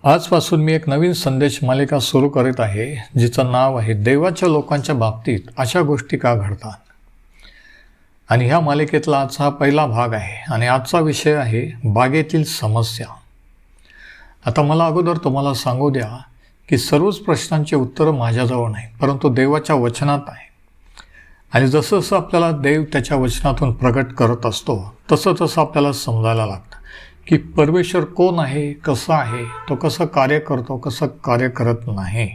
आजपासून मी एक नवीन संदेश मालिका सुरू करीत आहे, जिचं नाव आहे देवाच्या लोकांच्या बाबतीत अशा गोष्टी का घडतात. आणि ह्या मालिकेतला आजचा हा पहिला भाग आहे आणि आजचा विषय आहे बागेतील समस्या. आता मला अगोदर तुम्हाला सांगू द्या की सर्वच प्रश्नांची उत्तरं माझ्याजवळ नाही, परंतु देवाच्या वचनात आहे. आणि जसं जसं आपल्याला देव त्याच्या वचनातून प्रगट करत असतो तसं तसं आपल्याला समजायला लागतं की परमेश्वर कोण आहे, कसा आहे, तो कसं कार्य करतो, कसं कार्य करत नाही.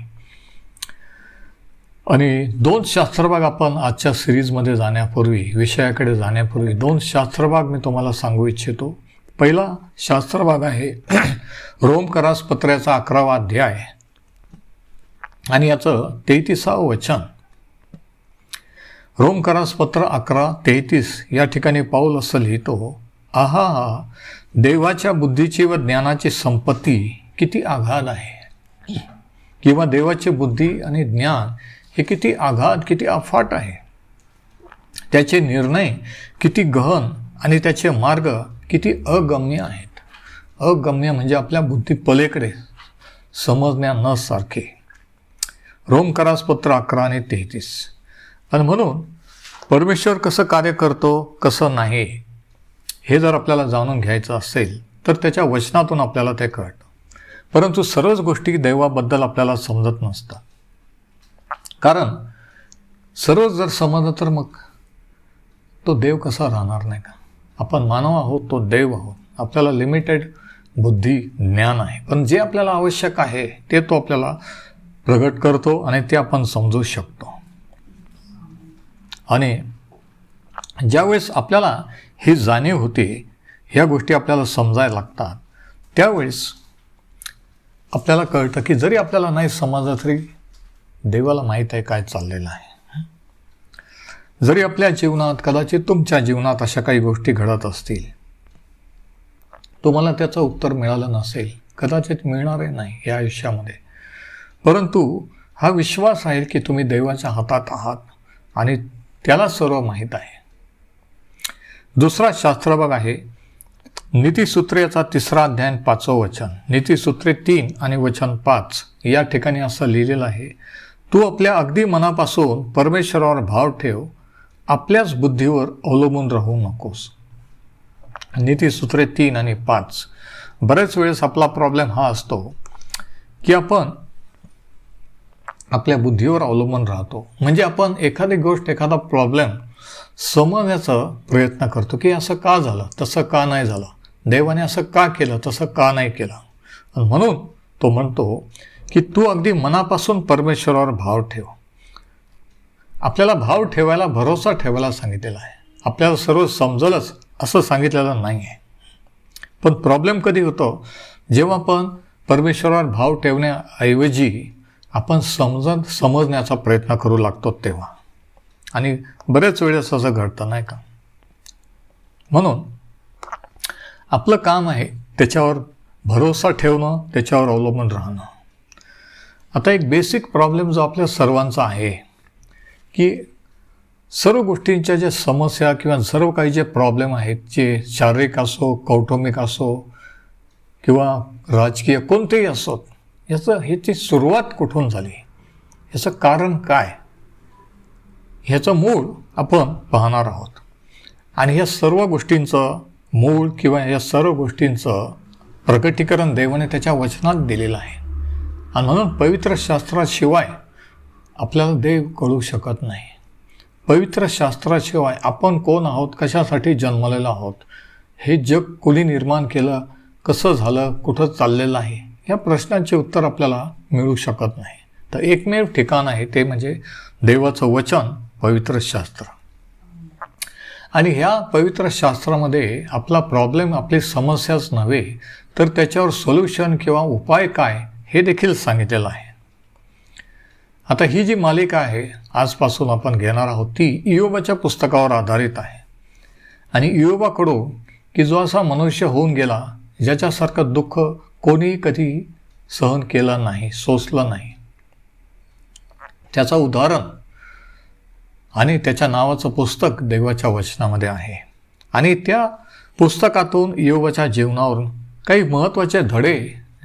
आणि दोन शास्त्रभाग आपण आजच्या सिरीजमध्ये जाण्यापूर्वी, विषयाकडे जाण्यापूर्वी दोन शास्त्रभाग मी तुम्हाला सांगू इच्छितो. पहिला शास्त्रभाग आहे रोमकरास पत्राचा 11वा अध्याय आणि याचं 33व वचन. रोमकरास पत्र 11:33 या ठिकाणी पाऊल असं लिहितो, आहा, देवाच्या बुद्धीची व ज्ञानाची संपत्ती किती आघाद आहे, किंवा देवाची बुद्धी आणि ज्ञान हे किती आघाद, किती अफाट आहे. त्याचे निर्णय किती गहन आणि त्याचे मार्ग किती अगम्य आहेत. अगम्य म्हणजे आपल्या बुद्धी पलीकडे, समजण्या न सारखे. रोमकरास पत्र 11:33. आणि म्हणून परमेश्वर कसं कार्य करतो, कसं नाही, हे जर आपल्याला जाणून घ्यायचं असेल तर त्याच्या वचनातून आपल्याला ते कळतं. परंतु सर्वच गोष्टी देवाबद्दल आपल्याला समजत नसतात. कारण सर्वच जर समजलं तर मग तो देव कसा राहणार, नाही का. आपण मानव आहोत, तो देव आहोत. आपल्याला लिमिटेड बुद्धी, ज्ञान आहे, पण जे आपल्याला आवश्यक आहे ते तो आपल्याला प्रगट करतो आणि ते आपण समजू शकतो. आणि ज्यावेळेस आपल्याला ही जाणीव होते, ह्या गोष्टी आपल्याला समजायला लागतात, त्यावेळेस आपल्याला कळतं की जरी आपल्याला नाही समजलं तरी देवाला माहीत आहे काय चाललेलं आहे. जरी आपल्या जीवनात, कदाचित तुमच्या जीवनात अशा काही गोष्टी घडत असतील, तुम्हाला त्याचं उत्तर मिळालं नसेल, कदाचित मिळणारही नाही या आयुष्यामध्ये, परंतु हा विश्वास आहे की तुम्ही देवाच्या हातात आहात आणि त्याला सर्व माहीत आहे. दुसरा शास्त्रभाग आहे नीतिसूत्रे याचा 3रा अध्याय 5वं वचन. नीतिसूत्रे 3 आणि वचन 5 या ठिकाणी असं लिहिलेलं आहे, तू आपल्या अगदी मनापासून परमेश्वरावर भाव ठेव, आपल्याच बुद्धीवर अवलंबून राहू नकोस. नीतिसूत्रे 3 आणि 5. बरेच वेळेस आपला प्रॉब्लेम हा असतो की आपण आपल्या बुद्धीवर अवलंबून राहतो. म्हणजे आपण एखादी गोष्ट, एखादा प्रॉब्लेम समजण्याचा प्रयत्न करतो की असं का झालं, तसं का नाही झालं, देवाने असं का केलं, तसं का नाही केलं. आणि म्हणून तो म्हणतो की तू अगदी मनापासून परमेश्वरावर भाव ठेव. आपल्याला भाव ठेवायला, भरोसा ठेवायला सांगितलेला आहे. आपल्याला सर्व समजलंच असं सांगितलेलं नाही आहे. पण प्रॉब्लेम कधी होतो, जेव्हा आपण परमेश्वरावर भाव ठेवण्याऐवजी आपण समजण्याचा प्रयत्न करू लागतो तेव्हा. आणि बरेच वेळेस असं घडतं, नाही का. म्हणून आपलं काम आहे त्याच्यावर भरोसा ठेवणं, त्याच्यावर अवलंबून राहणं. आता एक बेसिक प्रॉब्लेम जो आपल्या सर्वांचा आहे की सर्व गोष्टींच्या ज्या समस्या किंवा सर्व काही जे प्रॉब्लेम आहेत, जे शारीरिक असो, कौटुंबिक असो किंवा राजकीय कोणतेही असोत, ह्याची सुरुवात कुठून झाली, याचं कारण काय, ह्याचं मूळ आपण पाहणार आहोत. आणि ह्या सर्व गोष्टींचं मूळ किंवा या सर्व गोष्टींचं प्रकटीकरण देवाने त्याच्या वचनात दिलेलं आहे. आणि म्हणून पवित्र शास्त्राशिवाय आपल्याला देव कळू शकत नाही. पवित्र शास्त्राशिवाय आपण कोण आहोत, कशासाठी जन्मलेलो आहोत, हे जग कोणी निर्माण केलं, कसं झालं, कुठं चाललेलं आहे, या प्रश्नांचे उत्तर आपल्याला मिळू शकत नाही. तर एकमेव ठिकाण आहे ते म्हणजे देवाचं वचन, पवित्र शास्त्र. आणि ह्या पवित्र शास्त्रामध्ये आपला प्रॉब्लेम, आपली समस्याच नव्हे तर त्याच्यावर सोल्युशन किंवा उपाय काय हे देखील सांगितलेलं आहे. आता ही जी मालिका आहे आजपासून आपण घेणार आहोत ती इयोबाच्या पुस्तकावर आधारित आहे. आणि इयोबाकडून की जो असा मनुष्य होऊन गेला ज्याच्यासारखं दुःख कोणीही कधी सहन केलं नाही, सोसलं नाही, त्याचं उदाहरण आणि त्याच्या नावाचं पुस्तक देवाच्या वचनामध्ये आहे. आणि त्या पुस्तकातून इयोबाच्या जीवनावरून काही महत्त्वाचे धडे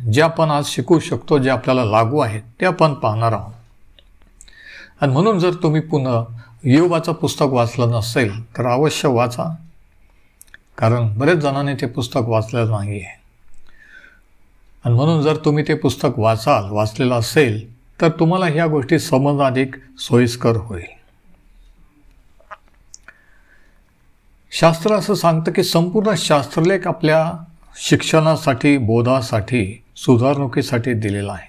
जे आपण आज शिकू शकतो, जे आपल्याला लागू आहे ते आपण पाहणार आहोत. आणि म्हणून जर तुम्ही पुन्हा योबाचं पुस्तक वाचलं नसेल तर अवश्य वाचा, कारण बरेच जणांनी ते पुस्तक वाचलेलं नाही आहे. आणि म्हणून जर तुम्ही ते पुस्तक वाचलेलं असेल तर तुम्हाला ह्या गोष्टी समजणं अधिक सोयीस्कर होईल. शास्त्र असं सांगतं की संपूर्ण शास्त्रलेख आपल्या शिक्षणासाठी, बोधासाठी, सुधारणुकीसाठी दिलेला आहे,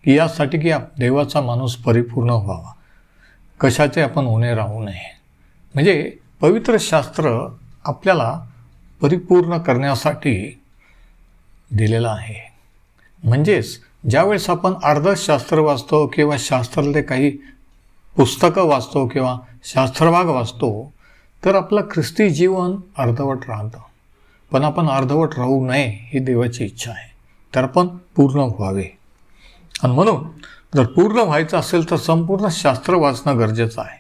की यासाठी की देवाचा माणूस परिपूर्ण व्हावा, कशाचे आपण उणे राहू नये. म्हणजे पवित्र शास्त्र आपल्याला परिपूर्ण करण्यासाठी दिलेलं आहे. म्हणजेच ज्यावेळेस आपण अर्ध शास्त्र वाचतो किंवा शास्त्रातले काही पुस्तकं वाचतो किंवा शास्त्रभाग वाचतो तर आपलं ख्रिस्ती जीवन अर्धवट राहतं. पण आपण अर्धवट राहू नये ही देवाची इच्छा आहे, तर आपण पूर्ण व्हावे. आणि म्हणून जर पूर्ण व्हायचं असेल तर संपूर्ण शास्त्र वाचणं गरजेचं आहे.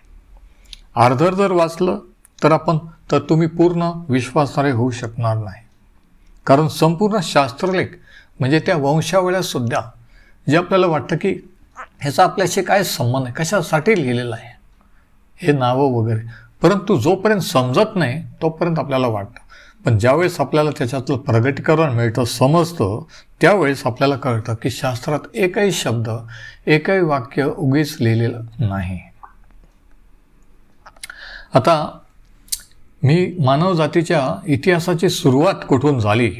अर्धर जर वाचलं तर तुम्ही पूर्ण विश्वासार्ह होऊ शकणार नाही. कारण संपूर्ण शास्त्रलेख म्हणजे त्या वंशावळ्यासुद्धा जे आपल्याला वाटतं की ह्याचा आपल्याशी काय संबंध आहे, कशासाठी लिहिलेलं आहे हे नावं वगैरे, परंतु जोपर्यंत समजत नाही तोपर्यंत आपल्याला वाटतं. पण ज्यावेळेस आपल्याला त्याच्यातलं प्रगटीकरण मिळतं, समजतं, त्यावेळेस आपल्याला कळतं की शास्त्रात एकही शब्द, एकही वाक्य उगीच लिहिलेलं नाही. आता मी मानवजातीच्या इतिहासाची सुरुवात कुठून झाली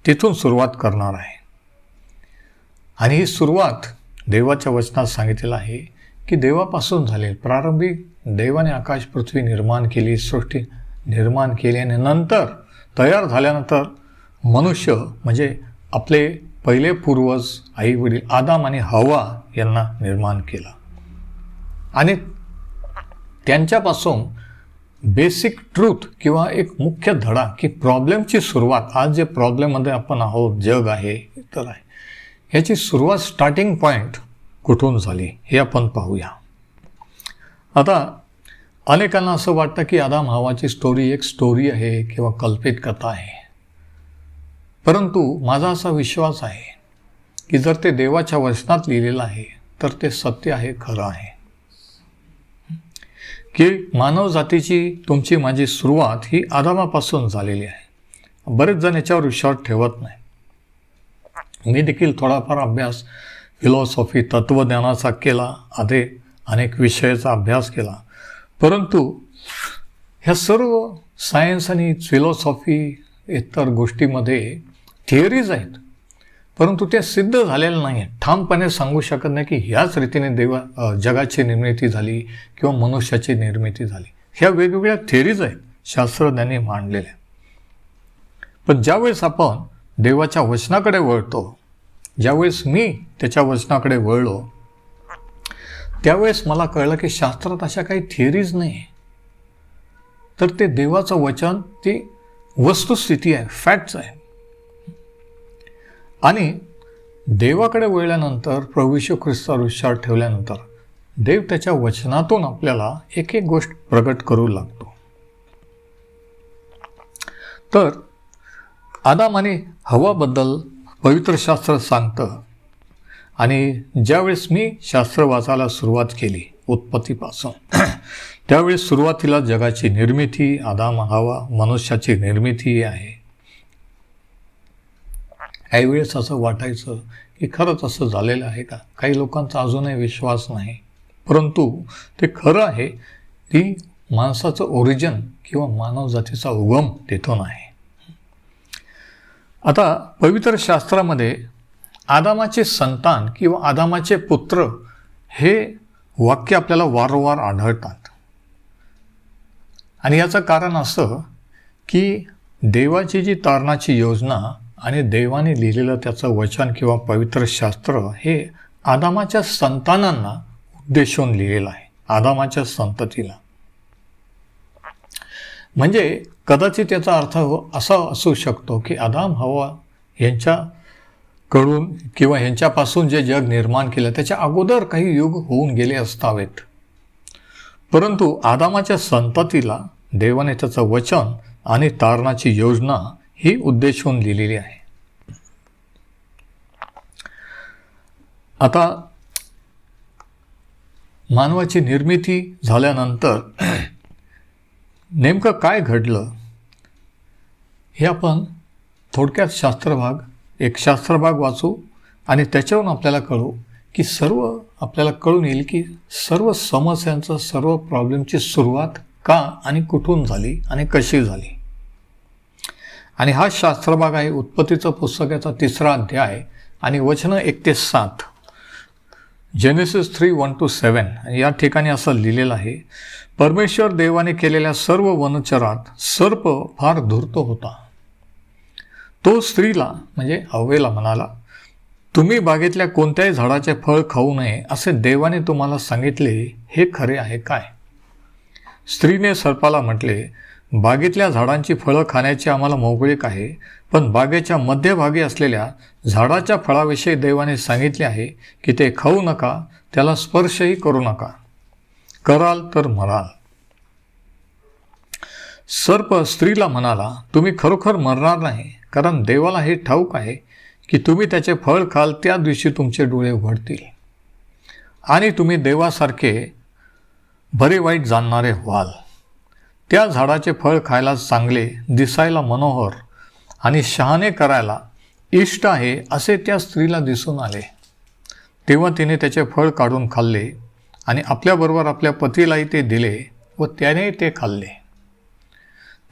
तिथून सुरुवात करणार आहे. आणि ही सुरुवात देवाच्या वचनात सांगितलेलं आहे की देवापासून झाली. प्रारंभी देवाने आकाश पृथ्वी निर्माण केली, सृष्टी निर्माण केली आणि नंतर तयार झाल्यानंतर मनुष्य म्हणजे आपले पहिले पूर्वज आई वडील आदाम आणि हवा यांना निर्माण केलं. आणि त्यांच्यापासून बेसिक ट्रूथ किंवा एक मुख्य धडा की प्रॉब्लेमची सुरुवात, आज जे प्रॉब्लेममध्ये आपण आहोत, जग आहे, इतर आहे, ह्याची सुरुवात, स्टार्टिंग पॉईंट कुठून झाली हे आपण पाहूया. आता अनेकांना असं वाटतं की आदाम हवाची स्टोरी एक स्टोरी आहे किंवा कल्पित कथा आहे. परंतु माझा असा विश्वास आहे की जर ते देवाच्या वचनात लिहिलेलं आहे तर ते सत्य आहे, खरं आहे. की मानव जातीची, तुमची माझी सुरुवात ही आदामापासून झालेली आहे. बरेच जण याच्यावर विश्वास ठेवत नाही. मी देखील थोडाफार अभ्यास फिलॉसॉफी, तत्त्वज्ञानाचा केला, अनेक विषयाचा अभ्यास केला. परंतु ह्या सर्व सायन्स आणि फिलॉसॉफी इतर गोष्टीमध्ये थिअरीज आहेत, परंतु त्या सिद्ध झालेल्या नाही आहेत. ठामपणे सांगू शकत नाही की ह्याच रीतीने जगाची निर्मिती झाली किंवा मनुष्याची निर्मिती झाली. ह्या वेगवेगळ्या थिअरीज आहेत शास्त्रज्ञांनी मांडलेल्या. पण ज्यावेळेस आपण देवाच्या वचनाकडे वळतो, ज्यावेळेस मी त्याच्या वचनाकडे वळलो, त्यावेळेस मला कळलं की शास्त्रात अशा काही थिअरीज नाही, तर ते देवाचं वचन, ती वस्तुस्थिती आहे, फॅक्ट्स आहे. आणि देवाकडे वळल्यानंतर, प्रभू येशू ख्रिस्तावर विश्वास ठेवल्यानंतर देव त्याच्या वचनातून आपल्याला एक एक गोष्ट प्रगट करू लागतो. तर आदाम आणि हवाबद्दल पवित्र शास्त्र सांगतं. आणि ज्यावेळेस मी शास्त्र वाचायला सुरुवात केली उत्पत्तीपासून, त्यावेळेस सुरुवातीला जगाची निर्मिती, आदाम हवा, मनुष्याची निर्मिती आहे. काही वेळेस असं वाटायचं की खरंच असं झालेलं आहे का. काही लोकांचा अजूनही विश्वास नाही, परंतु ते खरं आहे. ती माणसाचं ओरिजिन किंवा मानव जातीचा उगम तिथून आहे. आता पवित्र शास्त्रामध्ये आदामाचे संतान किंवा आदामाचे पुत्र हे वाक्य आपल्याला वारंवार आढळतात. आणि याचं कारण असं की देवाची जी तारणाची योजना आणि देवाने लिहिलेलं त्याचं वचन किंवा पवित्र शास्त्र हे आदामाच्या संतानांना उद्देशून लिहिलेलं आहे, आदामाच्या संततीला. म्हणजे कदाचित याचा अर्थ असा असू शकतो की आदाम हवा यांच्याकडून किंवा यांच्यापासून जे जग निर्माण केलं त्याच्या अगोदर काही युग होऊन गेले असावेत, परंतु आदामाच्या संततीला देवाने त्याचं वचन आणि तारणाची योजना ही उद्देशून लिहिलेली आहे. आता मानवाची निर्मिती झाल्यानंतर नेमकं काय घडलं हे आपण थोडक्यात एक शास्त्रभाग वाचू आणि त्याच्यावरून आपल्याला कळू की आपल्याला कळून येईल की सर्व समस्यांचं, सर्व प्रॉब्लेमची सुरुवात का आणि कुठून झाली आणि कशी झाली. आणि हा शास्त्रभाग आहे उत्पत्तीचं पुस्तकाचा 3रा अध्याय आणि वचनं 1 ते 7. जेनेसिस 3:1-7 या ठिकाणी असं लिहिलेलं आहे, परमेश्वर देवाने केलेल्या सर्व वनचरात सर्प फार धूर्त होता. तो स्त्रीला म्हणजे हव्वेला म्हणाला, तुम्ही बागेतल्या कोणत्याही झाडाचे फळ खाऊ नये असे देवाने तुम्हाला सांगितले, हे खरे आहे काय? स्त्रीने सर्पाला म्हटले, बागेतल्या झाडांची फळं खाण्याची आम्हाला मोकळीक आहे, पण बागेच्या मध्यभागी असलेल्या झाडाच्या फळाविषयी देवाने सांगितले आहे की ते खाऊ नका, त्याला स्पर्शही करू नका, कराल तर मराल. सर्प स्त्रीला म्हणाला, तुम्ही खरोखर मरणार नाही, कारण देवाला हे ठाऊक आहे की तुम्ही त्याचे फळ खाल त्या दिवशी तुमचे डोळे उघडतील आणि तुम्ही देवासारखे बरे वाईट जाणणारे व्हाल. त्या झाडाचे फळ खायला चांगले, दिसायला मनोहर आणि शहाणे करायला इष्ट आहे असे त्या स्त्रीला दिसून आले. तेव्हा तिने त्याचे फळ काढून खाल्ले आणि आपल्याबरोबर आपल्या पतीलाही ते दिले व त्याने ते खाल्ले.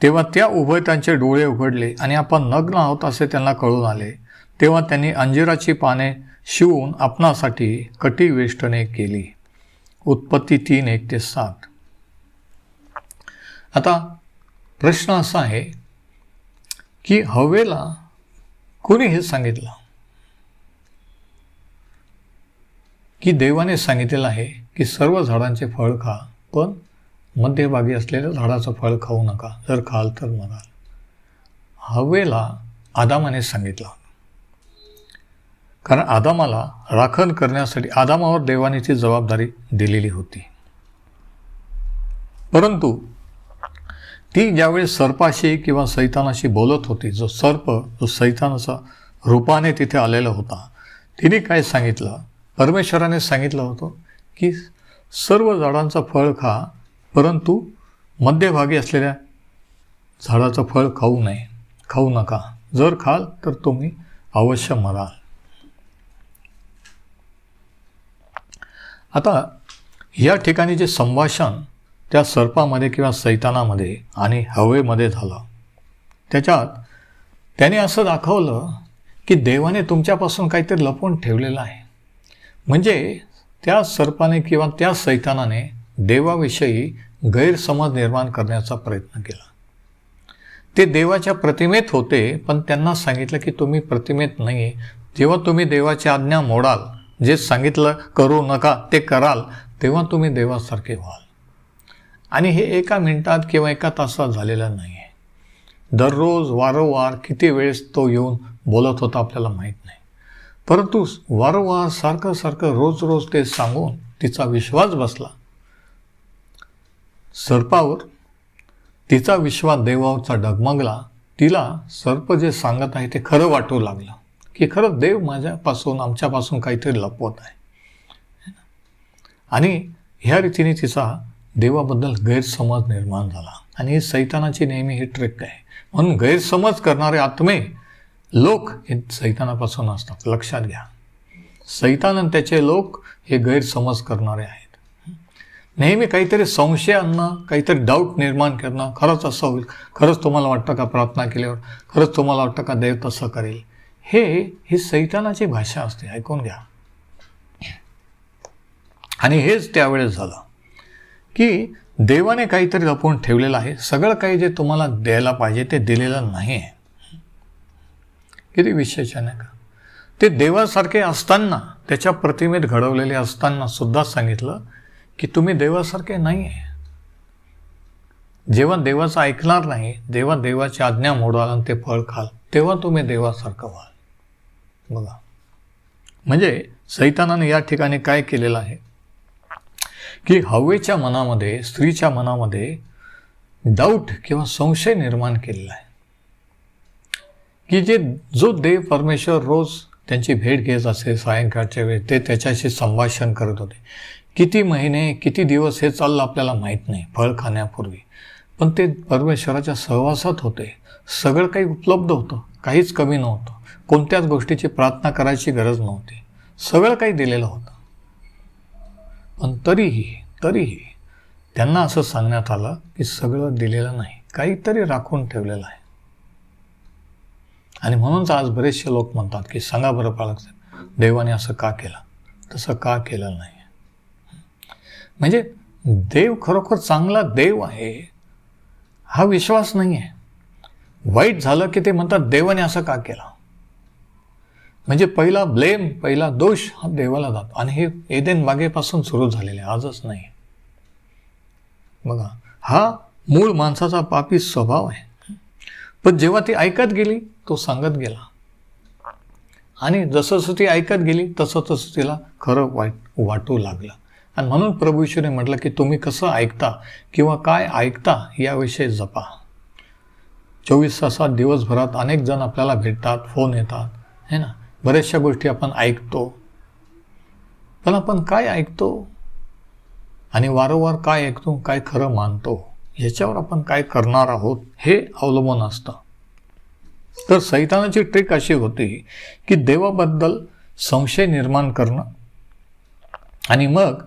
तेव्हा त्या उभयतांचे डोळे उघडले आणि आपण नग्न आहोत असे त्यांना कळून आले. तेव्हा त्यांनी अंजिराची पाने शिवून आपणासाठी कटिवेष्टने केली. उत्पत्ती 3:1 ते 7. आता प्रश्न असा आहे की हव्वेला कोणी हे सांगितलं की देवाने सांगितलेलं आहे की सर्व झाडांचे फळ खा, पण मध्यभागी असलेल्या झाडाचं फळ खाऊ नका, जर खाल तर मराल. हव्वेला आदामाने सांगितलं, कारण आदामाला राखण करण्यासाठी आदामावर देवाने ती जबाबदारी दिलेली होती. परंतु ती ज्यावेळी सर्पाशी किंवा सैतानाशी बोलत होती, जो सैतानाचा रूपाने तिथे आलेला होता, तिने काय सांगितलं? परमेश्वराने सांगितलं होतं की सर्व झाडांचं फळ खा, परंतु मध्यभागी असलेल्या झाडाचं फळ खाऊ नका, जर खाल तर तुम्ही अवश्य मराल. आता या ठिकाणी जे संभाषण त्या सर्पामध्ये किंवा सैतानामध्ये आणि हवेमध्ये झालं, त्याच्यात त्याने असं दाखवलं की देवाने तुमच्यापासून काहीतरी लपवून ठेवलेलं आहे. म्हणजे त्या सर्पाने किंवा त्या सैतानाने देवाविषयी गैरसमज निर्माण करण्याचा प्रयत्न केला. ते देवाच्या प्रतिमेत होते, पण त्यांना सांगितलं की तुम्ही प्रतिमेत नाही आहे. जेव्हा तुम्ही देवाची आज्ञा मोडाल, जे सांगितलं करू नका ते कराल, तेव्हा तुम्ही देवासारखे व्हाल. आणि हे एका मिनिटात किंवा एका तासात झालेलं नाही आहे. दररोज वारंवार किती वेळेस तो येऊन बोलत होता आपल्याला माहीत नाही, परंतु वारंवार सारखं रोज ते सांगून तिचा विश्वास बसला सर्पावर. तिचा विश्वास देवावरचा डगमगला. तिला सर्प जे सांगत आहे ते खरं वाटू लागलं की खरं देव आमच्यापासून काहीतरी लपवत आहे. आणि ह्या रीतीने तिचा देवाबद्दल गैरसमज निर्माण झाला. आणि सैतानाची नेहमी ही ट्रिक आहे. म्हणून गैरसमज करणारे आत्मे लोक हे सैतानापासून असतात. लक्षात घ्या, सैतान आणि त्याचे लोक हे गैरसमज करणारे आहेत. नेहमी काहीतरी संशय आणणं, काहीतरी डाऊट निर्माण करणं, खरंच असं होईल, खरंच तुम्हाला वाटतं का प्रार्थना केल्यावर, खरंच तुम्हाला वाटतं का देव तसं करेल, ही सैतानाची भाषा असते. ऐकून घ्या. आणि हेच त्यावेळेस झालं की देवाने काहीतरी लपवून ठेवलेलं आहे. सगळं काही जे तुम्हाला द्यायला पाहिजे ते दिलेलं नाही आहे. किती विशेषण आहे का? ते देवासारखे असताना, त्याच्या प्रतिमेत घडवलेले असताना सुद्धा सांगितलं की तुम्ही देवासारखे नाही आहे. जेव्हा देवाचं ऐकणार नाही, जेव्हा देवाची आज्ञा मोडाल आणि ते फळ खाल, तेव्हा तुम्ही देवासारखं व्हाल. बघा, म्हणजे सैतानाने या ठिकाणी काय केलेलं आहे की हवेच्या मनामध्ये, स्त्रीच्या मनामध्ये डाऊट किंवा संशय निर्माण केलेला आहे की जो देव परमेश्वर रोज त्यांची भेट घेत असे सायंकाळच्या वेळी, ते त्याच्याशी संभाषण करत होते. किती महिने किती दिवस हे चाललं आपल्याला माहीत नाही फळ खाण्यापूर्वी, पण ते परमेश्वराच्या सहवासात होते. सगळं काही उपलब्ध होतं, काहीच कमी नव्हतं, कोणत्याच गोष्टीची प्रार्थना करायची गरज नव्हती, सगळं काही दिलेलं होतं. पण तरीही त्यांना असं सांगण्यात आलं की सगळं दिलेलं नाही, काहीतरी राखून ठेवलेलं आहे. आणि म्हणूनच आज बरेचसे लोक म्हणतात की सांगा बरं पालक साहेब, देवाने असं का केलं, तसं का केलं नाही. म्हणजे देव खरोखर चांगला देव आहे हा विश्वास नाही आहे. वाईट झालं की ते म्हणतात देवाने असं का केलं. म्हणजे पहिला दोष हा देवाला जातो. आणि हे एदेन बागेपासून सुरू झालेले, आजच नाही. बघा, हा मूळ माणसाचा पापी स्वभाव आहे. पण जेव्हा ती ऐकत गेली, तो सांगत गेला. आणि जसं ती ऐकत गेली तसं तिला खरं वाटू लागलं. आणि म्हणून प्रभू येशूने म्हटलं की तुम्ही कसं ऐकता किंवा काय ऐकता याविषयी जपा. 24 तासात दिवसभरात अनेक जण आपल्याला भेटतात, फोन येतात, है ना, बऱ्याचशा गोष्टी आपण ऐकतो. पण आपण काय ऐकतो आणि वारंवार काय ऐकतो, काय खरं मानतो, ह्याच्यावर आपण काय करणार आहोत हे अवलंबून असतं. तर सैतानाची ट्रिक अशी होती की देवाबद्दल संशय निर्माण करणं आणि मग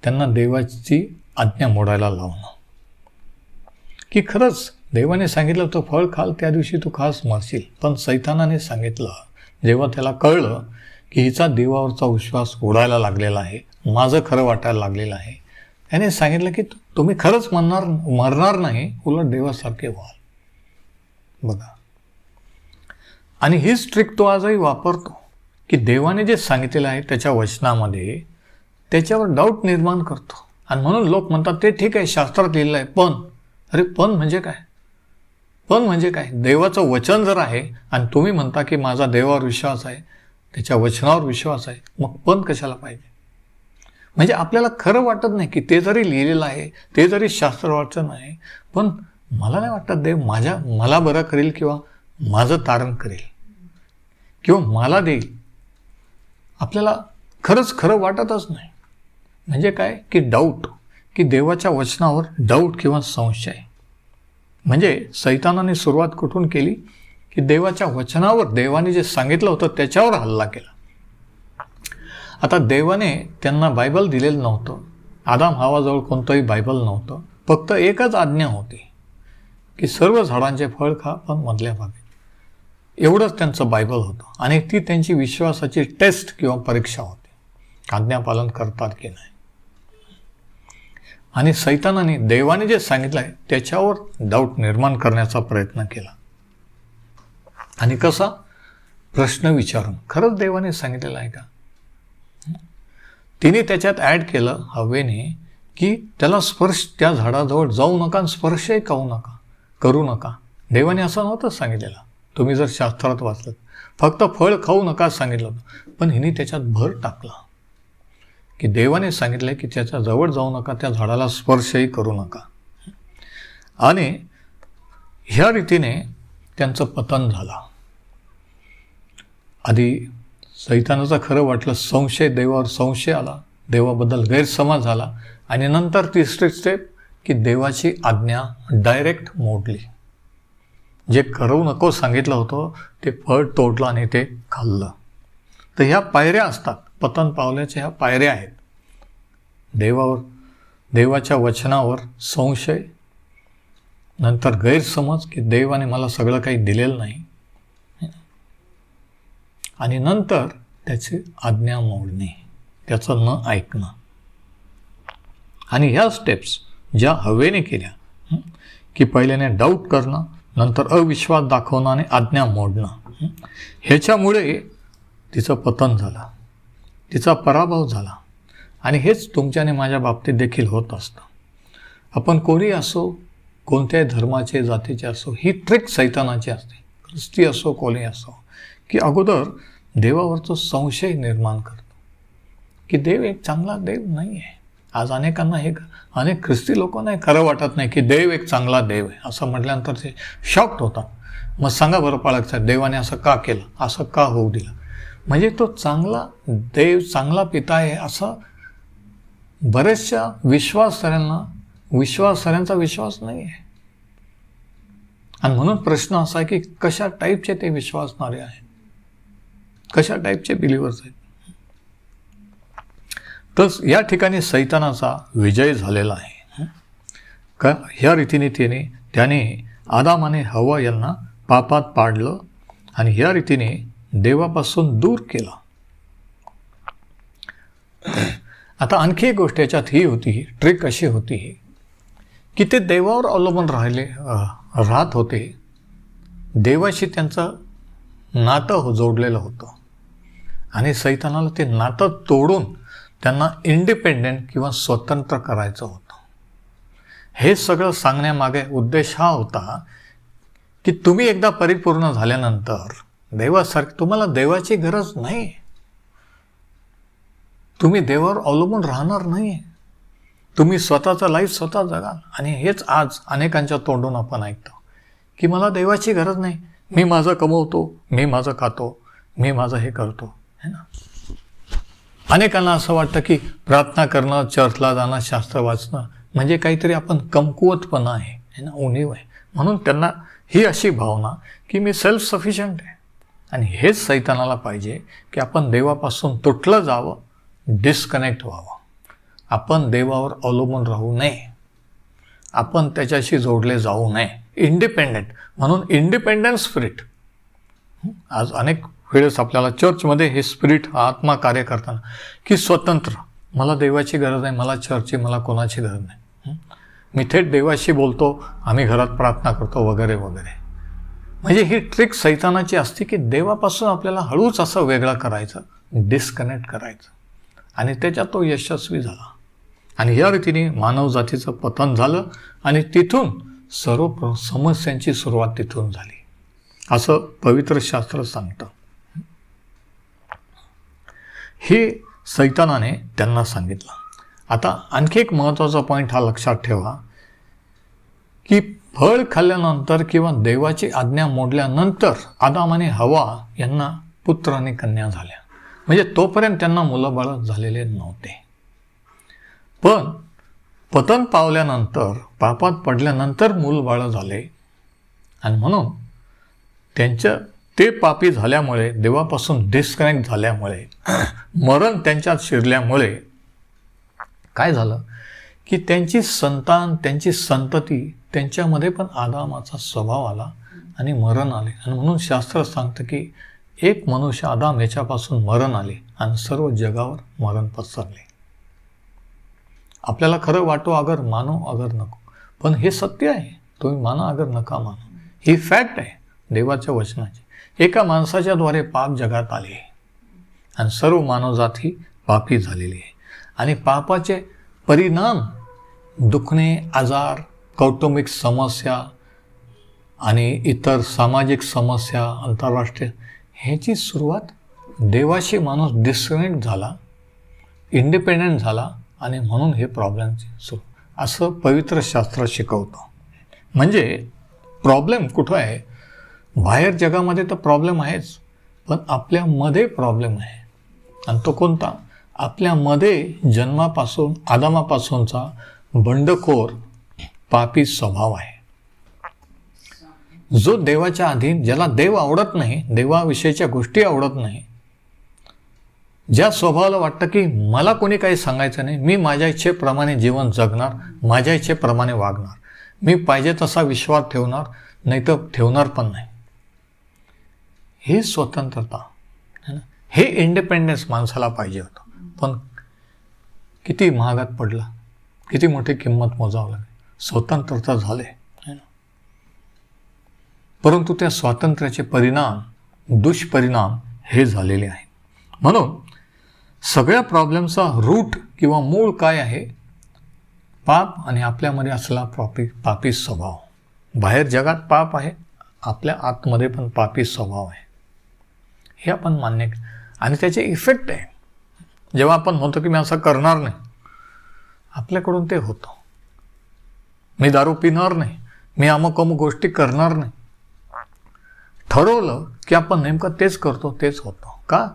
त्यांना देवाची आज्ञा मोडायला लावणं. की खरंच देवाने सांगितलं तो फळ खाल, त्या दिवशी तू खास मरशील. पण सैतानाने सांगितलं, जेव्हा त्याला कळलं की हिचा देवावरचा विश्वास उडायला लागलेला आहे, माझं खरं वाटायला लागलेलं आहे, त्याने सांगितलं की तुम्ही खरंच मरणार नाही, उलट देवासारखे व्हाल. बघा, आणि हीच ट्रिक तो आजही वापरतो की देवाने जे सांगितलेलं आहे त्याच्या वचनामध्ये त्याच्यावर डाऊट निर्माण करतो. आणि म्हणून लोक म्हणतात ते ठीक आहे, शास्त्रात लिहिलं आहे, पण अरे पण म्हणजे काय, पण म्हणजे काय. देवाचं वचन जर आहे आणि तुम्ही म्हणता की माझा देवावर विश्वास आहे, त्याच्या वचनावर विश्वास आहे, मग पण कशाला पाहिजे. म्हणजे आपल्याला खरं वाटत नाही की ते जरी लिहिलेलं आहे, ते जरी शास्त्र वाचन आहे, पण मला नाही वाटत देव मला बरं करेल किंवा माझं तारण करेल किंवा मला देईल. आपल्याला खरंच खरं वाटतच नाही. म्हणजे काय की डाऊट, की देवाच्या वचनावर डाऊट किंवा संशय. म्हणजे सैतानाने सुरुवात कुठून केली की देवाच्या वचनावर, देवाने जे सांगितलं होतं त्याच्यावर हल्ला केला. आता देवाने त्यांना बायबल दिलेलं नव्हतं, आदाम हवाजवळ कोणतंही बायबल नव्हतं, फक्त एकच आज्ञा होती की सर्व झाडांचे फळ खा पण मधल्या भागी. एवढंच त्यांचं बायबल होतं. आणि ती त्यांची विश्वासाची टेस्ट किंवा परीक्षा होती, आज्ञापालन करतात की नाही. आणि सैतानाने देवाने जे सांगितलं आहे त्याच्यावर डाऊट निर्माण करण्याचा प्रयत्न केला. आणि कसा, प्रश्न विचारून, खरंच देवाने सांगितलेलं आहे का. तिने त्याच्यात ॲड केलं हवेने की त्याला त्या झाडाजवळ जाऊ नका, स्पर्शही करू नका. देवाने असं नव्हतं सांगितलेलं, तुम्ही जर शास्त्रात वाचलं, फक्त फळ खाऊ नका सांगितलं होतं. पण हिने त्याच्यात भर टाकला की देवाने सांगितलं की त्याच्या जवळ जाऊ नका, त्या झाडाला स्पर्शही करू नका. आणि ह्या रीतीने त्यांचं पतन झालं. आधी सैतानाचं खरं वाटलं, संशय, देवावर संशय आला, देवाबद्दल गैरसमज झाला. आणि नंतर तिसरी स्टेप की देवाची आज्ञा डायरेक्ट मोडली. जे करू नको सांगितलं होतं ते फळ तोडलं आणि ते खाल्लं. तर ह्या पायऱ्या असतात, पतन पावल्याच्या ह्या पायऱ्या आहेत. देवाच्या वचनावर संशय, नंतर गैरसमज की देवाने मला सगळं काही दिलेलं नाही, आणि नंतर त्याची आज्ञा मोडणे, त्याचं न ऐकणं. आणि ह्या स्टेप्स ज्या हवेने केल्या की पहिल्याने डाऊट करणं, नंतर अविश्वास दाखवणं आणि आज्ञा मोडणं, ह्याच्यामुळे तिचं पतन झालं, तिचा पराभव झाला. आणि हेच तुमच्याने माझ्या बाबतीत देखील होत असतं. आपण कोणी असो, कोणत्याही धर्माचे, जातीचे असो, ही ट्रिक सैतानाची असते. ख्रिस्ती असो, कोणी असो, की अगोदर देवावरचं संशय निर्माण करतो की देव एक चांगला देव नाही आहे. आज अनेकांना अनेक ख्रिस्ती लोकांना खरं वाटत नाही की देव एक चांगला देव आहे. असं म्हटल्यानंतर ते शॉक्ड होतात. मग सांगा बरं पालक साहेब, देवाने असं का केलं, असं का होऊ दिलं. म्हणजे तो चांगला देव, चांगला पिता आहे असं बऱ्याचशा विश्वासाऱ्यांचा विश्वास नाही आहे. आणि म्हणून प्रश्न असा आहे की कशा टाईपचे ते विश्वासणारे आहेत, कशा टाईपचे बिलिव्हर्स आहेत. तर या ठिकाणी सैतानाचा विजय झालेला आहे. का ह्या रीतीने त्याने आदाम आणि हव्वा यांना पापात पाडलं आणि ह्या रीतीने देवापासून दूर केलं. आता आणखी एक गोष्ट याच्यात ही होती, ट्रिक अशी होती की ते देवावर अवलंबून राहत होते. देवाशी त्यांचं नातं जोडलेलं होतं आणि सैतानाला ते नातं तोडून त्यांना इंडिपेंडेंट किंवा स्वतंत्र करायचं होतं. हे सगळं सांगण्यामागे उद्देश हा होता की तुम्ही एकदा परिपूर्ण झाल्यानंतर देवासारखं तुम्हाला देवाची गरज नाही. तुम्ही देवावर अवलंबून राहणार नाही. तुम्ही स्वतःचं लाईफ स्वतः जगाल. आणि हेच आज अनेकांच्या तोंडून आपण ऐकतो की मला देवाची गरज नाही, मी माझं कमवतो, मी माझं खातो, मी माझं हे करतो, है ना. अनेकांना असं वाटतं की प्रार्थना करणं, चर्चला जाणं, शास्त्र वाचणं म्हणजे काहीतरी आपण कमकुवतपणा आहे, है ना, उणीव आहे. म्हणून त्यांना ही अशी भावना की मी सेल्फ सफिशियंट आहे. आणि हेच सैतानाला पाहिजे की आपण देवापासून तुटलं जावं, डिस्कनेक्ट व्हावं. आपण देवावर अवलंबून राहू नये, आपण त्याच्याशी जोडले जाऊ नये, इंडिपेंडेंट. म्हणून इंडिपेंडन्स स्पिरिट आज अनेक वेळेस आपल्याला चर्चमध्ये हे स्पिरिट, हा आत्मा कार्य करताना की स्वतंत्र, मला देवाची गरज नाही, मला चर्चची, मला कोणाची गरज नाही, मी थेट देवाशी बोलतो, आम्ही घरात प्रार्थना करतो वगैरे वगैरे. म्हणजे ही ट्रिक सैतानाची असते की देवापासून आपल्याला हळूच असं वेगळं करायचं, डिस्कनेक्ट करायचं. आणि त्याच्यात तो यशस्वी झाला. आणि या रीतीने मानवजातीचं पतन झालं आणि तिथून सर्व समस्यांची सुरुवात तिथून झाली असं पवित्र शास्त्र सांगतं. हे सैतानाने त्यांना सांगितलं. आता आणखी एक महत्त्वाचा पॉईंट हा लक्षात ठेवा की फळ खाल्ल्यानंतर किंवा देवाची आज्ञा मोडल्यानंतर आदाम आणि हव्वा यांना पुत्र आणि कन्या झाल्या. म्हणजे तोपर्यंत त्यांना मुलंबाळ झालेले नव्हते. पण पतन पावल्यानंतर, पापात पडल्यानंतर मूलबाळ झाले. आणि म्हणून ते पापी झाल्यामुळे, देवापासून डिस्कनेक्ट झाल्यामुळे, मरण त्यांच्यात शिरल्यामुळे काय झालं की त्यांची संतान, त्यांची संतती, त्यांच्यामध्ये पण आदामाचा स्वभाव आला आणि मरण आले. आणि म्हणून शास्त्र सांगतं की एक मनुष्य आदाम याच्यापासून मरण आले आणि सर्व जगावर मरण पसरले. आपल्याला खरं वाटो अगर मानो अगर नको, पण हे सत्य आहे. तुम्ही माना अगर नका मानो, ही फॅक्ट आहे देवाच्या वचनाची. एका माणसाच्याद्वारे पाप जगात आले आणि सर्व मानवजात ही पापी झालेली आहे. आणि पापाचे परिणाम दुखणे, आजार, कौटुंबिक समस्या आणि इतर सामाजिक समस्या, आंतरराष्ट्रीय, ह्याची सुरुवात देवाशी माणूस डिस्कनेक्ट झाला, इंडिपेंडेंट झाला आणि म्हणून हे प्रॉब्लेमची सुरू, असं पवित्र शास्त्र शिकवतं. म्हणजे प्रॉब्लेम कुठं आहे? बाहेर जगामध्ये तर प्रॉब्लेम आहेच, पण आपल्यामध्ये प्रॉब्लेम आहे. आणि तो कोणता? आपल्यामध्ये जन्मापासून, आदामापासूनचा बंडखोर पापी स्वभाव आहे. जो देवाच्या अधीन, ज्याला देव आवडत नाही, देवाविषयीच्या गोष्टी आवडत नाही, ज्या स्वभावाला वाटतं की मला कोणी काही सांगायचं नाही, मी माझ्या इच्छेप्रमाणे जीवन जगणार, माझ्या इच्छेप्रमाणे वागणार, मी पाहिजे तसा विश्वास ठेवणार, नाही तर ठेवणार पण नाही. हे स्वतंत्रता है ना, हे इंडिपेंडन्स माणसाला पाहिजे होतं. पण किती महागात पडला, किती मोठी किंमत मोजावं लागली. स्वतंत्रता झाले है ना, परंतु त्या स्वातंत्र्याचे परिणाम, दुष्परिणाम हे झालेले आहेत. म्हणून सगळ्या प्रॉब्लेमचा रूट किंवा मूळ काय आहे? पाप आणि आपल्यामध्ये असलेला पापी स्वभाव. बाहेर जगात पाप आहे, आपल्या आतमध्ये पण पापी स्वभाव आहे, हे आपण मान्य. आणि त्याचे इफेक्ट आहे. जेव्हा आपण म्हणतो की मी असं करणार नाही, आपल्याकडून ते होतं. मी दारू पिणार नाही, मी अमुक गोष्टी करणार नाही, ठरवलं की आपण नेमकं तेच करतो, तेच होतं. का?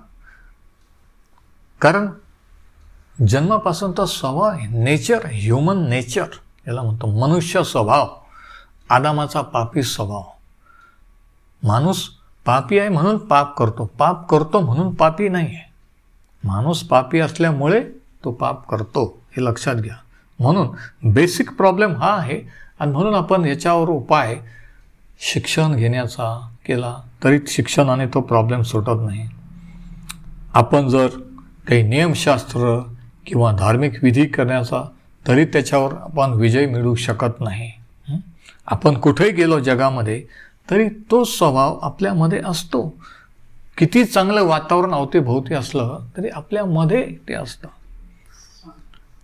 कारण जन्मापासून तो स्वभाव आहे, नेचर, ह्युमन नेचर याला म्हणतो, मनुष्य स्वभाव, आदामाचा पापी स्वभाव. माणूस पापी आहे म्हणून पाप करतो, पाप करतो म्हणून पापी नाही आहे. माणूस पापी असल्यामुळे तो पाप करतो, हे लक्षात घ्या. म्हणून बेसिक प्रॉब्लेम हा आहे. आणि म्हणून आपण याच्यावर उपाय शिक्षण घेण्याचा केला तरी शिक्षणाने तो प्रॉब्लेम सुटत नाही. आपण जर काही नियमशास्त्र किंवा धार्मिक विधी करण्याचा तरी त्याच्यावर आपण विजय मिळवू शकत नाही. आपण कुठेही गेलो जगामध्ये तरी तो स्वभाव आपल्यामध्ये असतो. किती चांगलं वातावरण अवतीभोवती असलं तरी आपल्यामध्ये ते असतं.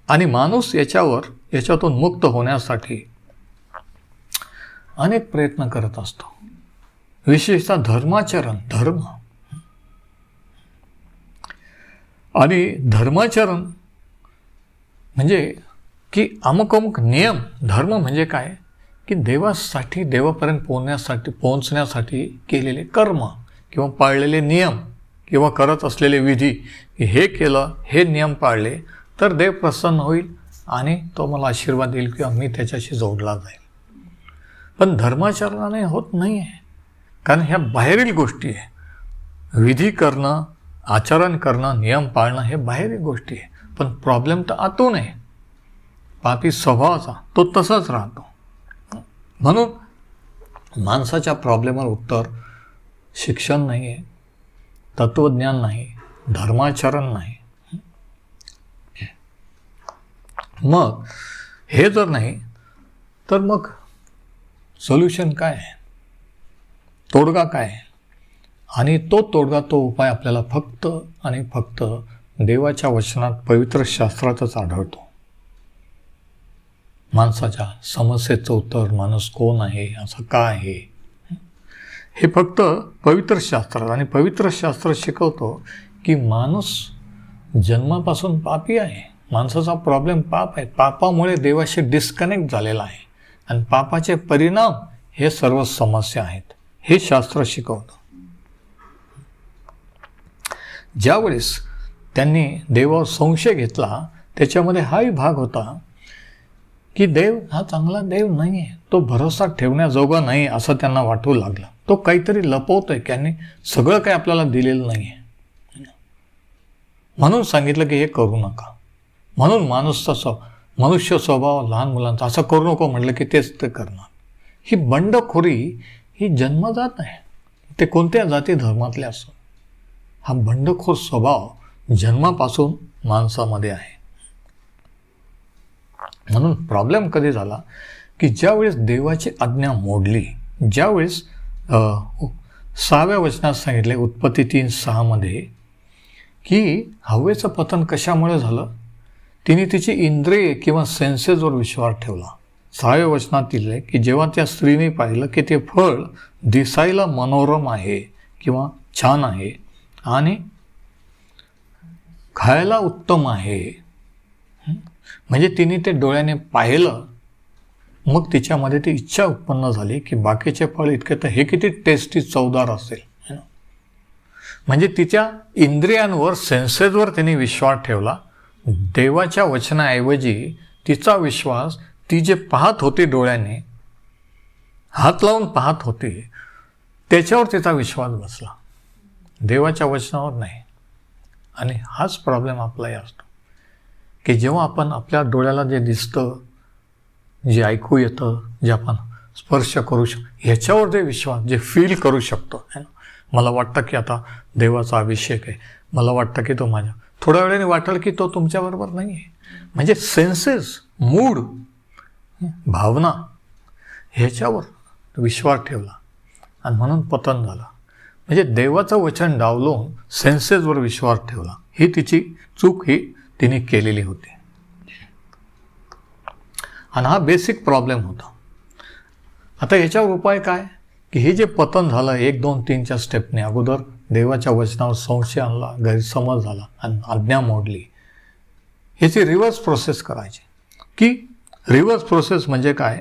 आणि माणूस याच्यातून मुक्त होण्यासाठी अनेक प्रयत्न करत असतो, विशेषतः धर्म. आणि धर्माचरण म्हणजे की अमुक नियम. धर्म म्हणजे काय की देवापर्यंत पोहोचण्यासाठी केलेले कर्म किंवा पाळलेले नियम किंवा करत असलेले विधी. हे केलं, हे नियम पाळले तर देव प्रसन्न होईल आणि तो मला आशीर्वाद देईल किंवा मी त्याच्याशी जोडला जाईल. पण धर्माचरणाने होत नाही आहे, कारण ह्या बाहेरील गोष्टी आहे. विधी करणं, आचरण करणं, नियम पाळणं हे बाहेरील गोष्टी आहे. पण प्रॉब्लेम तर आतून आहे, पापी स्वभावाचा, तो तसाच राहतो. म्हणून माणसाच्या प्रॉब्लेमवर उत्तर शिक्षण नाही आहे, तत्त्वज्ञान नाही, धर्माचरण नाही. मग हे जर नाही तर मग सोल्युशन काय आहे, तोडगा काय आहे? आणि तो उपाय आपल्याला फक्त आणि फक्त देवाच्या वचनात, पवित्र शास्त्रातच आढळतो. माणसाच्या समस्येचं उत्तर, माणूस कोण आहे, असं का आहे, हे फक्त पवित्र शास्त्रात. आणि पवित्र शास्त्र शिकवतो की माणूस जन्मापासून पापी आहे. माणसाचा प्रॉब्लेम पाप आहे. पापामुळे देवाशी डिस्कनेक्ट झालेला आहे आणि पापाचे परिणाम हे सर्व समस्या आहेत, हे शास्त्र शिकवतं. ज्यावेळेस त्यांनी देवावर संशय घेतला, त्याच्यामध्ये हाही भाग होता की देव हा चांगला देव नाही आहे, तो भरोसा ठेवण्याजोगा नाही असं त्यांना वाटू लागलं. तो काहीतरी लपवतोय, त्यांनी सगळं काही आपल्याला दिलेलं नाही आहे. म्हणून सांगितलं की हे करू नका. म्हणून मनुष्य स्वभाव लहान मुलांचा, असं करू नको म्हटलं की तेच ते करणार. ही बंडखोरी ही जन्मजात आहे, ते कोणत्या जाती धर्मातले असो. हा बंडखोर स्वभाव जन्मापासून माणसामध्ये आहे. म्हणून प्रॉब्लेम कधी झाला की ज्यावेळेस देवाची आज्ञा मोडली, ज्यावेळेस 6व्या वचनात सांगितले उत्पत्ती 3:6 की हवेचं पतन कशामुळे झालं, तिने तिची इंद्रिय किंवा सेन्सेसवर विश्वास ठेवला. 6व्या वचनात दिले की जेव्हा त्या स्त्रीने पाहिलं की ते फळ दिसायला मनोरम आहे किंवा छान आहे आणि खायला उत्तम आहे, म्हणजे तिने ते डोळ्याने पाहिलं, मग तिच्यामध्ये ती इच्छा उत्पन्न झाली की बाकीचे फळ इतके तर हे किती टेस्टी, चवदार असेल. म्हणजे तिच्या इंद्रियांवर, सेन्सेसवर तिने विश्वास ठेवला. देवाच्या वचनाऐवजी तिचा विश्वास, ती जे पाहत होती डोळ्याने, हात लावून पाहत होती, त्याच्यावर तिचा विश्वास बसला, देवाच्या वचनावर नाही. आणि हाच प्रॉब्लेम आपलाही असतो की जेव्हा आपण आपल्या डोळ्याला जे दिसतं, जे ऐकू येतं, जे आपण स्पर्श करू शकतो, ह्याच्यावर जे विश्वास, जे फील करू शकतो, है ना. मला वाटतं की आता देवाचा अभिषेक आहे, मला वाटतं की तो माझ्या, थोड्या वेळाने वाटेल की तो तुमच्याबरोबर नाही आहे. म्हणजे सेन्सेस, मूड, भावना ह्याच्यावर विश्वास ठेवला आणि म्हणून पतन झालं. म्हणजे देवाचं वचन डावलून सेन्सेसवर विश्वास ठेवला. ही तिची चूक ही तिने केलेली होती. आणि हा बेसिक प्रॉब्लेम होता. आता याच्यावर उपाय काय की हे जे पतन झालं 1, 2, 3च्या स्टेपने, अगोदर देवाच्या वचनावर संशय आणला, गैरसमज झाला आणि आज्ञा मोडली, ह्याची रिव्हर्स प्रोसेस करायची. की रिव्हर्स प्रोसेस म्हणजे काय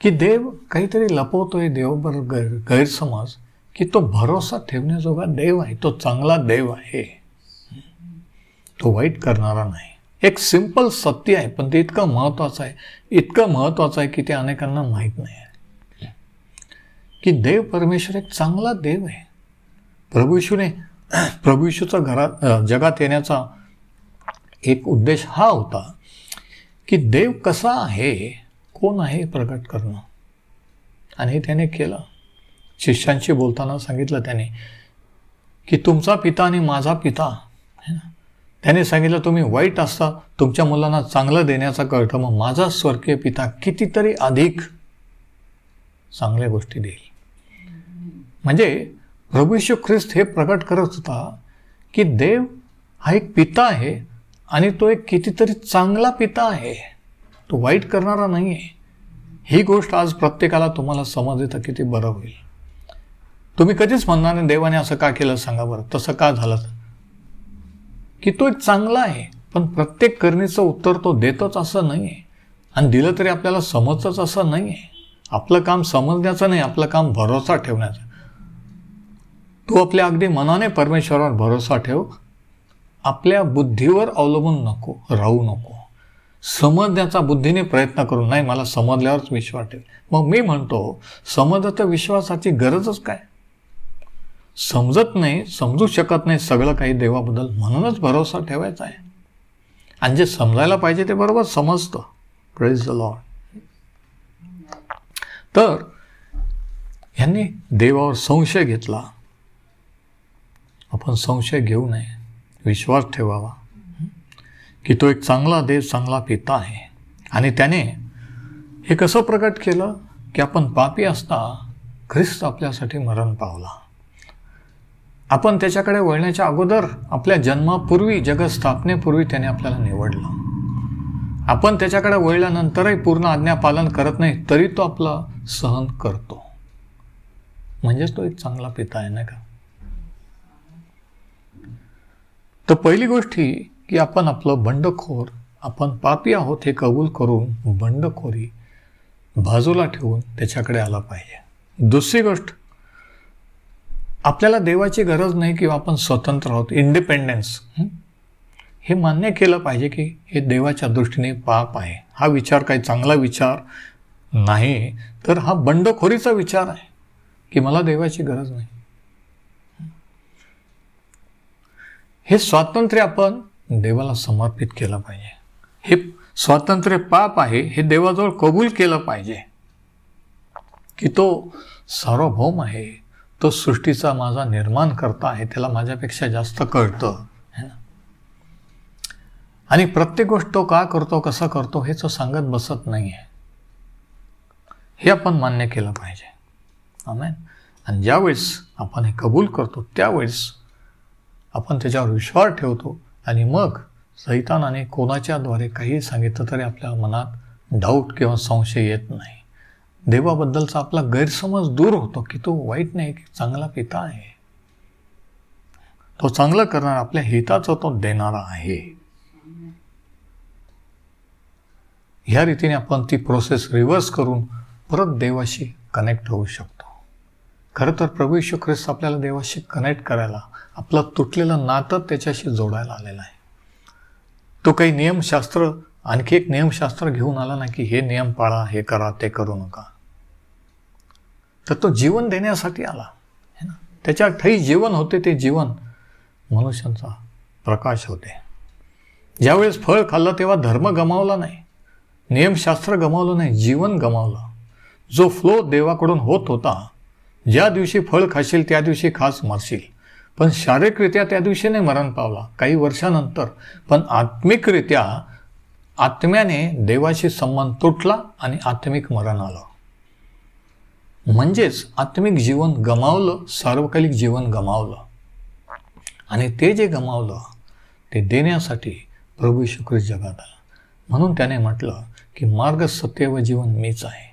की देव काहीतरी लपवतोय, देवाबरोबर गैरसमज की तो भरोसा ठेवण्याजोगा देव आहे, तो चांगला देव आहे. तो वाईट करणारा नाही. एक सिंपल सत्य आहे, पण ते इतकं महत्त्वाचं आहे, इतकं महत्त्वाचं आहे की ते अनेकांना माहीत नाही आहे की देव परमेश्वर एक चांगला देव आहे. प्रभू येशूचा जगात येण्याचा एक उद्देश हा होता की देव कसा आहे, कोण आहे प्रगट करणं. आणि त्याने केलं. शिष्यांशी बोलताना सांगितलं त्याने की तुमचा पिता आणि माझा पिता. त्याने सांगितलं तुम्ही वाईट असता तुमच्या मुलांना चांगलं देण्याचा कळतं, मग माझा स्वर्गीय पिता कितीतरी अधिक चांगल्या गोष्टी देईल. म्हणजे प्रभू येशू ख्रिस्त हे प्रकट करत होता की देव हा एक पिता आहे आणि तो एक कितीतरी चांगला पिता आहे, तो वाईट करणारा नाही आहे. ही गोष्ट आज प्रत्येकाला तुम्हाला समजली तर किती बरं होईल. तुम्ही कधीच म्हणणार नाही देवाने असं का केलं, सांगा बरं, तसं का झालं, की तो एक चांगला आहे. पण प्रत्येक करणीचं उत्तर तो देतोच असं नाही आहे, आणि दिलं तरी आपल्याला समजतच असं नाही आहे. आपलं काम समजण्याचं नाही, आपलं काम भरोसा ठेवण्याचं. तू आपल्या अगदी मनाने परमेश्वरावर भरोसा ठेव, आपल्या बुद्धीवर अवलंबून राहू नको. समजण्याचा बुद्धीने प्रयत्न करून नाही, मला समजल्यावरच विश्वास ठेव. मग मी म्हणतो समजत विश्वासाची गरजच काय. समजत नाही, समजू शकत नाही सगळं काही देवाबद्दल, म्हणूनच भरोसा ठेवायचा आहे. आणि जे समजायला पाहिजे ते बरोबर समजतं. Praise the Lord. तर ह्यांनी देवावर संशय घेतला. आपण संशय घेऊ नये, विश्वास ठेवावा की तो एक चांगला देव, चांगला पिता आहे. आणि त्याने हे कसं प्रकट केलं की आपण पापी असता ख्रिस्त आपल्यासाठी मरण पावला. आपण त्याच्याकडे वळण्याच्या अगोदर, आपल्या जन्मापूर्वी, जगस्थापनेपूर्वी त्याने आपल्याला निवडलं. आपण त्याच्याकडे वळल्यानंतरही पूर्ण आज्ञा पालन करत नाही तरी तो आपला सहन करतो. म्हणजेच तो एक चांगला पिता आहे, नाही का. तर पहिली गोष्ट ही की आपण आपलं बंडखोर, आपण पापी आहोत हे कबूल करून बंडखोरी बाजूला ठेवून त्याच्याकडे आला पाहिजे. दुसरी गोष्ट, आपल्याला देवाची गरज नाही किंवा आपण स्वतंत्र आहोत, इंडिपेंडन्स, हे मान्य केलं पाहिजे की हे देवाच्या दृष्टीने पाप आहे. हा विचार काही चांगला विचार नाही, तर हा बंडखोरीचा विचार आहे की मला देवाची गरज नाही. हे स्वातंत्र्य आपण देवाला समर्पित केलं पाहिजे. हे स्वातंत्र्य पाप आहे हे देवाजवळ कबूल केलं पाहिजे की तो सार्वभौम आहे, तो सृष्टीचा माझा निर्माण करता आहे, त्याला माझ्यापेक्षा जास्त कळतं है ना. आणि प्रत्येक गोष्ट तो का करतो, कसं करतो हे तो सांगत बसत नाही आहे, हे आपण मान्य केलं पाहिजे. आमेन. आणि ज्यावेळेस आपण हे कबूल करतो त्यावेळेस आपण त्याच्यावर विश्वास ठेवतो, आणि मग सैतानाने कोणाच्याद्वारे काही सांगितलं तरी आपल्या मनात डाऊट किंवा संशय येत नाही. देवाबद्दलचा आपला गैरसमज दूर होतो की तो वाईट नाही, की चांगला पिता आहे, तो चांगलं करणारा, आपल्या हिताचं तो देणारा आहे. ह्या रीतीने आपण ती प्रोसेस रिव्हर्स करून परत देवाशी कनेक्ट होऊ शकतो. खरं तर प्रभू येशू ख्रिस्त आपल्याला देवाशी कनेक्ट करायला, आपलं तुटलेलं नातं त्याच्याशी जोडायला आलेलं आहे. तो काही नियमशास्त्र, आणखी एक नियमशास्त्र घेऊन आला नाही की हे नियम पाळा, हे करा, ते करू नका. तर तो जीवन देण्यासाठी आला है ना. त्याच्या ठाई जीवन होते, ते जीवन मनुष्यांचा प्रकाश होते. ज्यावेळेस फळ खाल्लं तेव्हा धर्म गमावला नाही, नियमशास्त्र गमावलं नाही, जीवन गमावलं. जो फ्लो देवाकडून होत होता, ज्या दिवशी फळ खाशील त्या दिवशी खास मरशील, पण शारीरिकरित्या त्या दिवशी नाही मरण पावला, काही वर्षानंतर. पण आत्मिकरित्या आत्म्याने देवाशी संबंध तुटला आणि आत्मिक मरण आलं. म्हणजेच आत्मिक जीवन गमावलं, सार्वकालिक जीवन गमावलं. आणि ते जे गमावलं ते देण्यासाठी प्रभू येशू ख्रिस्त जगात आला. म्हणून त्याने म्हटलं की मार्ग, सत्य व जीवन मीच आहे.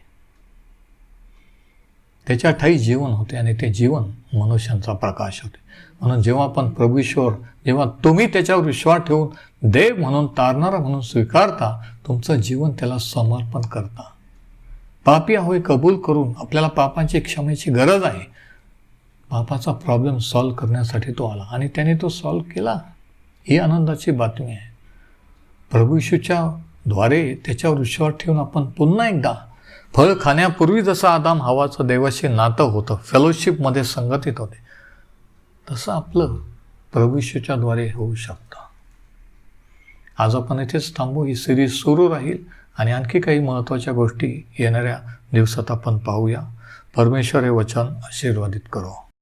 त्याच्या ठाई जीवन होते आणि ते जीवन मनुष्यांचा प्रकाश होते. म्हणून जेव्हा आपण प्रभू ईश्वर, जेव्हा तुम्ही त्याच्यावर विश्वास ठेवून देव म्हणून, तारणारा म्हणून स्वीकारता, तुमचं जीवन त्याला समर्पण करता, पापी होय कबूल करून, आपल्याला पापांची क्षमेची गरज आहे, पापाचा प्रॉब्लेम सॉल्व्ह करण्यासाठी तो आला आणि त्याने तो सॉल्व्ह केला. ही आनंदाची बातमी आहे. प्रभू येशूच्या द्वारे त्याच्यावर विश्वास ठेवून आपण पुन्हा एकदा फळ खाण्यापूर्वी जसं आदाम हवाचं देवाशी नातं होतं, फेलोशिपमध्ये संगतीत होते, तसं आपलं प्रभू येशूच्या द्वारे होऊ शकतं. आज आपण इथेच थांबू. ही सिरीज सुरू राहील आणि आणखी काही महत्त्वाच्या गोष्टी येणाऱ्या दिवसात आपण पाहूया. परमेश्वर हे वचन आशीर्वादित करो.